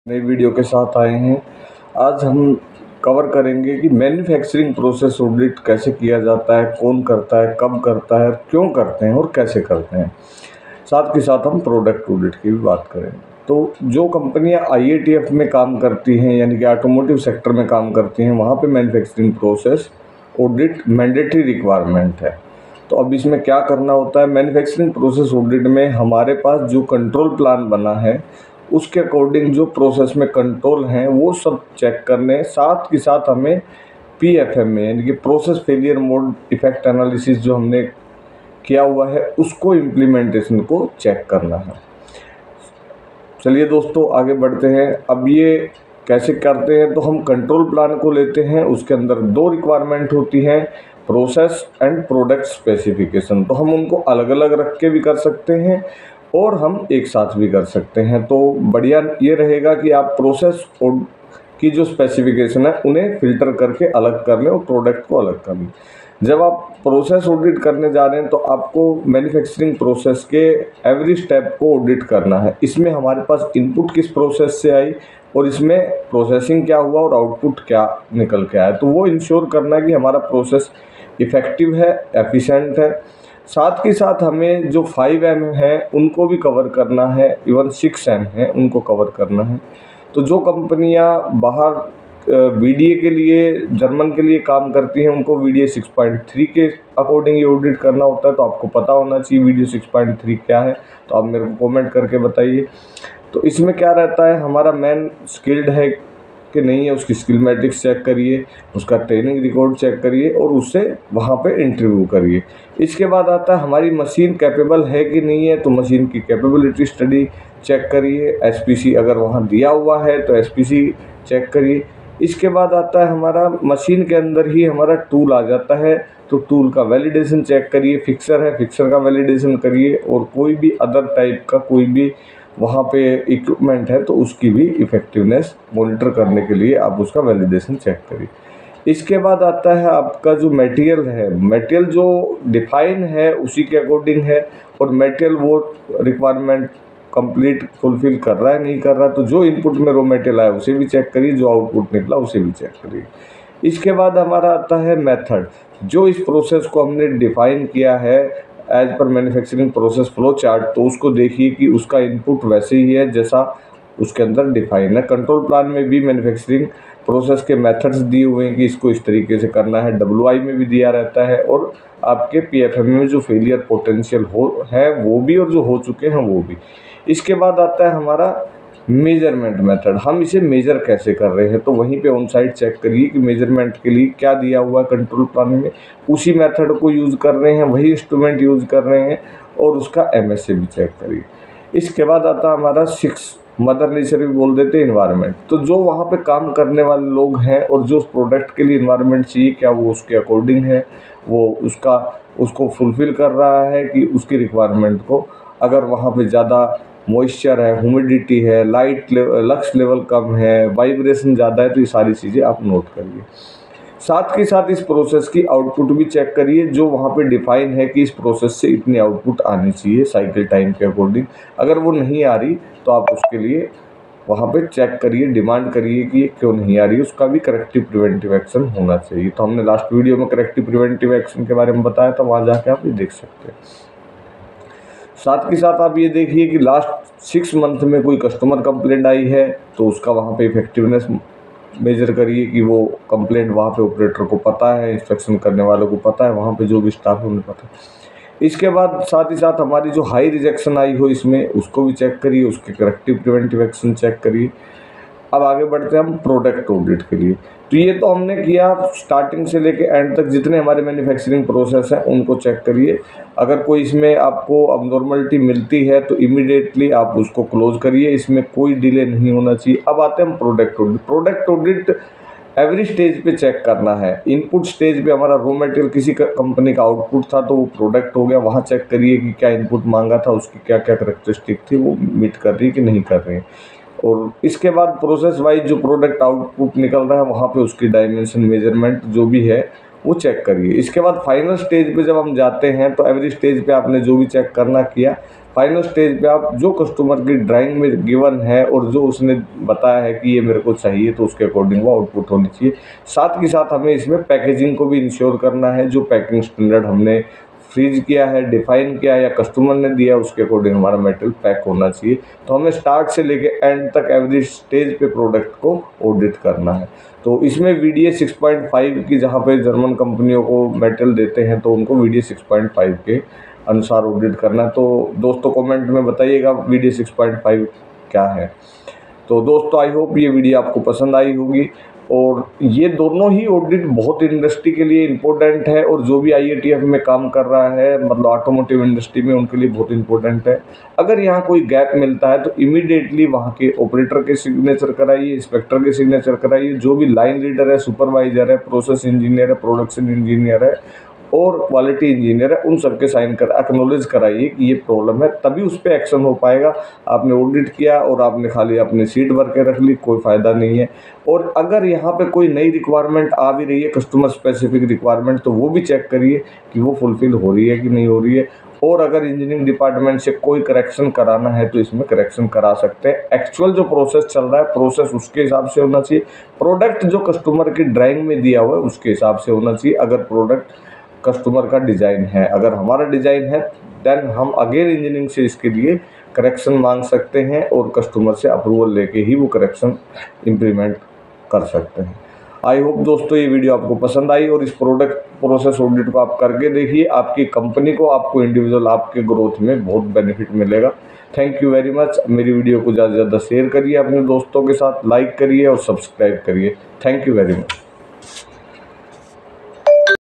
नई वीडियो के साथ आए हैं। आज हम कवर करेंगे कि मैन्युफैक्चरिंग प्रोसेस ऑडिट कैसे किया जाता है, कौन करता है, कब करता है, क्यों करते हैं और कैसे करते हैं। साथ के साथ हम प्रोडक्ट ऑडिट की भी बात करेंगे। तो जो कंपनियां IATF में काम करती हैं, यानी कि ऑटोमोटिव सेक्टर में काम करती हैं, वहाँ पे manufacturing process audit mandatory requirement है। तो अब इसमें क्या करना होता है, मैन्युफैक्चरिंग प्रोसेस ऑडिट में हमारे पास जो कंट्रोल प्लान बना है उसके अकॉर्डिंग जो प्रोसेस में कंट्रोल हैं वो सब चेक करने, साथ के साथ हमें PFM में यानी कि process failure mode effect analysis जो हमने किया हुआ है उसको इम्प्लीमेंटेशन को चेक करना है। चलिए दोस्तों आगे बढ़ते हैं। अब ये कैसे करते हैं, तो हम कंट्रोल प्लान को लेते हैं। उसके अंदर दो रिक्वायरमेंट होती हैं, प्रोसेस एंड प्रोडक्ट स्पेसिफिकेशन। तो हम उनको अलग अलग रख के भी कर सकते हैं और हम एक साथ भी कर सकते हैं। तो बढ़िया ये रहेगा कि आप प्रोसेस की जो स्पेसिफिकेशन है उन्हें फिल्टर करके अलग कर लें और प्रोडक्ट को अलग कर लें। जब आप प्रोसेस ऑडिट करने जा रहे हैं तो आपको मैन्युफैक्चरिंग प्रोसेस के एवरी स्टेप को ऑडिट करना है। इसमें हमारे पास इनपुट किस प्रोसेस से आई और इसमें प्रोसेसिंग क्या हुआ और आउटपुट क्या निकल के आया, तो वो इंश्योर करना है कि हमारा प्रोसेस इफ़ेक्टिव है, एफिशिएंट है। साथ के साथ हमें जो 5M है उनको भी कवर करना है, इवन 6M है उनको कवर करना है। तो जो कंपनियां बाहर VDA के लिए, जर्मन के लिए काम करती हैं, उनको VDA 6.3 के अकॉर्डिंग ये ऑडिट करना होता है। तो आपको पता होना चाहिए VDA 6.3 क्या है, तो आप मेरे को कमेंट करके बताइए। तो इसमें क्या रहता है, हमारा मैन स्किल्ड है कि नहीं है, उसकी स्किल मैट्रिक्स चेक करिए, उसका ट्रेनिंग रिकॉर्ड चेक करिए और उससे वहाँ पे इंटरव्यू करिए। इसके बाद आता है हमारी मशीन कैपेबल है कि नहीं है, तो मशीन की कैपेबिलिटी स्टडी चेक करिए। SPC अगर वहाँ दिया हुआ है तो SPC चेक करिए। इसके बाद आता है हमारा मशीन के अंदर ही हमारा टूल आ जाता है, तो टूल का वैलिडेशन चेक करिए। फिक्सर है, फिक्सर का वैलिडेशन करिए और कोई भी अदर टाइप का कोई भी वहाँ पे इक्विपमेंट है तो उसकी भी इफ़ेक्टिवनेस मॉनिटर करने के लिए आप उसका वैलिडेशन चेक करिए। इसके बाद आता है आपका जो मटेरियल है, मटेरियल जो डिफाइन है उसी के अकॉर्डिंग है और मटेरियल वो रिक्वायरमेंट कंप्लीट फुलफिल कर रहा है नहीं कर रहा है। तो जो इनपुट में रॉ मटेरियल आया उसे भी चेक करिए, जो आउटपुट निकला उसे भी चेक करिए। इसके बाद हमारा आता है मेथड, जो इस प्रोसेस को हमने डिफाइन किया है as per manufacturing process flow chart, तो उसको देखिए कि उसका इनपुट वैसे ही है जैसा उसके अंदर डिफाइन है। कंट्रोल प्लान में भी मैन्युफैक्चरिंग प्रोसेस के मेथड्स दिए हुए हैं कि इसको इस तरीके से करना है, WI में भी दिया रहता है और आपके PFM में जो फेलियर पोटेंशियल है वो भी और जो हो चुके हैं वो भी। इसके बाद आता है हमारा मेजरमेंट मेथड, हम इसे मेजर कैसे कर रहे हैं, तो वहीं पे ऑन साइट चेक करिए कि मेजरमेंट के लिए क्या दिया हुआ है कंट्रोल प्लान में, उसी मेथड को यूज़ कर रहे हैं, वही इंस्ट्रूमेंट यूज़ कर रहे हैं और उसका MSA भी चेक करिए। इसके बाद आता है हमारा 6 मदर नेचर भी बोल देते हैं, इन्वायरमेंट। तो जो वहाँ पे काम करने वाले लोग हैं और जो उस प्रोडक्ट के लिए इन्वायरमेंट चाहिए, क्या वो उसके अकॉर्डिंग है, वो उसको फुलफ़िल कर रहा है कि उसकी रिक्वायरमेंट को। अगर वहाँ पे ज़्यादा मॉइस्चर है, ह्यूमिडिटी है, लक्स लेवल कम है, वाइब्रेशन ज़्यादा है, तो ये सारी चीज़ें आप नोट करिए। साथ के साथ इस प्रोसेस की आउटपुट भी चेक करिए, जो वहाँ पे डिफाइन है कि इस प्रोसेस से इतनी आउटपुट आनी चाहिए साइकिल टाइम के अकॉर्डिंग। अगर वो नहीं आ रही तो आप उसके लिए वहाँ पे चेक करिए, डिमांड करिए कि ये क्यों नहीं आ रही, उसका भी करेक्टिव प्रिवेंटिव एक्शन होना चाहिए। तो हमने लास्ट वीडियो में करेक्टिव प्रिवेंटिव एक्शन के बारे में बताया था, वहाँ जाके आप ये देख सकते हैं। साथ के साथ आप ये देखिए कि लास्ट 6 मंथ में कोई कस्टमर कंप्लेंट आई है तो उसका वहाँ पे इफेक्टिवनेस मेजर करिए कि वो कंप्लेंट वहाँ पे ऑपरेटर को पता है, इंस्पेक्शन करने वालों को पता है, वहाँ पे जो भी स्टाफ है उन्हें पता है। इसके बाद साथ ही साथ हमारी जो हाई रिजेक्शन आई हो इसमें उसको भी चेक करिए, उसके करेक्टिव प्रिवेंटिव एक्शन चेक करिए। अब आगे बढ़ते हैं हम प्रोडक्ट ऑडिट के लिए। तो ये तो हमने किया, स्टार्टिंग से लेके एंड तक जितने हमारे मैन्युफैक्चरिंग प्रोसेस हैं उनको चेक करिए। अगर कोई इसमें आपको अबनॉर्मलिटी मिलती है तो इमीडिएटली आप उसको क्लोज करिए, इसमें कोई डिले नहीं होना चाहिए। अब आते हैं हम product audit. Product audit every stage पे चेक करना है। इनपुट स्टेज पे हमारा रॉ मटेरियल किसी कंपनी का आउटपुट था तो वो प्रोडक्ट हो गया, वहाँ चेक करिए कि क्या इनपुट मांगा था, उसकी क्या क्या करेक्टरिस्टिक थी, वो मीट कर रही है कि नहीं कर रही है। और इसके बाद प्रोसेस वाइज जो प्रोडक्ट आउटपुट निकल रहा है वहाँ पे उसकी डायमेंशन मेजरमेंट जो भी है वो चेक करिए। इसके बाद फाइनल स्टेज पे जब हम जाते हैं तो एवरी स्टेज पे आपने जो भी चेक करना किया, फाइनल स्टेज पे आप जो कस्टमर की ड्राइंग में गिवन है और जो उसने बताया है कि ये मेरे को चाहिए, तो उसके अकॉर्डिंग वो आउटपुट होनी चाहिए। साथ ही साथ हमें इसमें पैकेजिंग को भी इंश्योर करना है, जो पैकिंग स्टैंडर्ड हमने फ्रीज किया है, डिफाइन किया है या कस्टमर ने दिया, उसके अकॉर्डिंग हमारा मटेरियल पैक होना चाहिए। तो हमें स्टार्ट से लेके एंड तक एवरी स्टेज पे प्रोडक्ट को ऑडिट करना है। तो इसमें VDA 6.5 की, जहाँ पे जर्मन कंपनियों को मटेरियल देते हैं तो उनको VDA 6.5 के अनुसार ऑडिट करना है। तो दोस्तों कमेंट में बताइएगा VDA 6.5 क्या है। तो दोस्तों आई होप ये वीडियो आपको पसंद आई होगी, और ये दोनों ही ऑडिट बहुत इंडस्ट्री के लिए इम्पोर्टेंट है, और जो भी IATF में काम कर रहा है, मतलब ऑटोमोटिव इंडस्ट्री में, उनके लिए बहुत इंपॉर्टेंट है। अगर यहाँ कोई गैप मिलता है तो इमीडिएटली वहाँ के ऑपरेटर के सिग्नेचर कराइए, इंस्पेक्टर के सिग्नेचर कराइए, जो भी लाइन लीडर है, सुपरवाइजर है, प्रोसेस इंजीनियर है, प्रोडक्शन इंजीनियर है और क्वालिटी इंजीनियर है, उन सबके साइन कर एक्नॉलेज कराइए कि ये प्रॉब्लम है, तभी उस पर एक्शन हो पाएगा। आपने ऑडिट किया और आपने खाली अपनी सीट भर के रख ली, कोई फ़ायदा नहीं है। और अगर यहाँ पे कोई नई रिक्वायरमेंट आ भी रही है, कस्टमर स्पेसिफिक रिक्वायरमेंट, तो वो भी चेक करिए कि वो फुलफिल हो रही है कि नहीं हो रही है। और अगर इंजीनियरिंग डिपार्टमेंट से कोई करेक्शन कराना है तो इसमें करेक्शन करा सकते हैं। एक्चुअल जो प्रोसेस चल रहा है, प्रोसेस उसके हिसाब से होना चाहिए। प्रोडक्ट जो कस्टमर की ड्राइंग में दिया हुआ है उसके हिसाब से होना चाहिए। अगर प्रोडक्ट कस्टमर का डिज़ाइन है, अगर हमारा डिज़ाइन है, देन हम अगेन इंजीनियरिंग से इसके लिए करेक्शन मांग सकते हैं और कस्टमर से अप्रूवल लेके ही वो करेक्शन इम्प्लीमेंट कर सकते हैं। आई होप दोस्तों ये वीडियो आपको पसंद आई, और इस प्रोडक्ट प्रोसेस ऑडिट को आप करके देखिए। आपकी कंपनी को, आपको इंडिविजुअल, आपके ग्रोथ में बहुत बेनिफिट मिलेगा। Thank you very much. मेरी वीडियो को ज़्यादा से ज़्यादा शेयर करिए अपने दोस्तों के साथ, लाइक करिए और सब्सक्राइब करिए। Thank you very much.